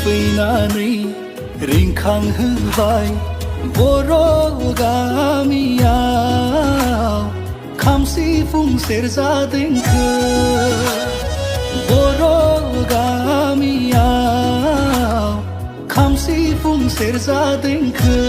फैनानै रिंखांहोबाय बर' गामियाव खाम सिफुं सेरजा देंखो बर' गामियाव खाम सिफुं सेरजा देंखो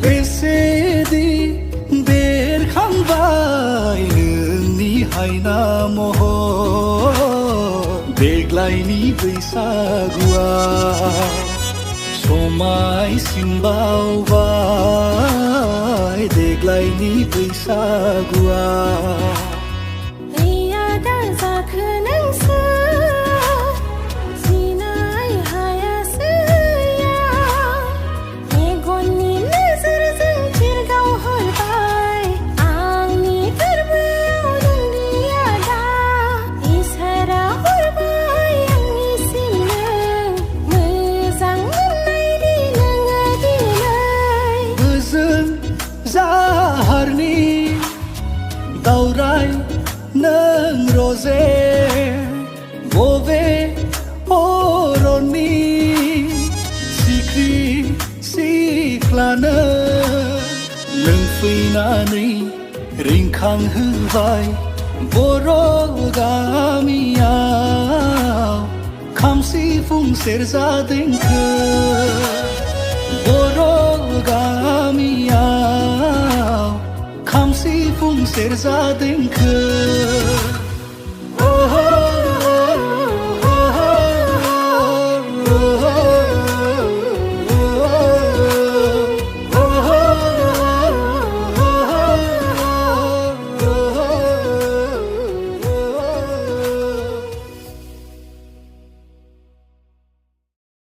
बेसेदि बेरखांबाय नोंनि हायना महर देग्लायनि बैसागुआ समायसिनबावबाय देग्लायनि बैसागुआ जाहारनि दावराय नों रजे बबे अरननि सिख्रि सिख्लानो नों फैनानै रिंखांहोबाय बर' गामियाव खाम सिफुं सेरजा देंखो बर' गामियाव खाम सिफुं सेरजा देंखो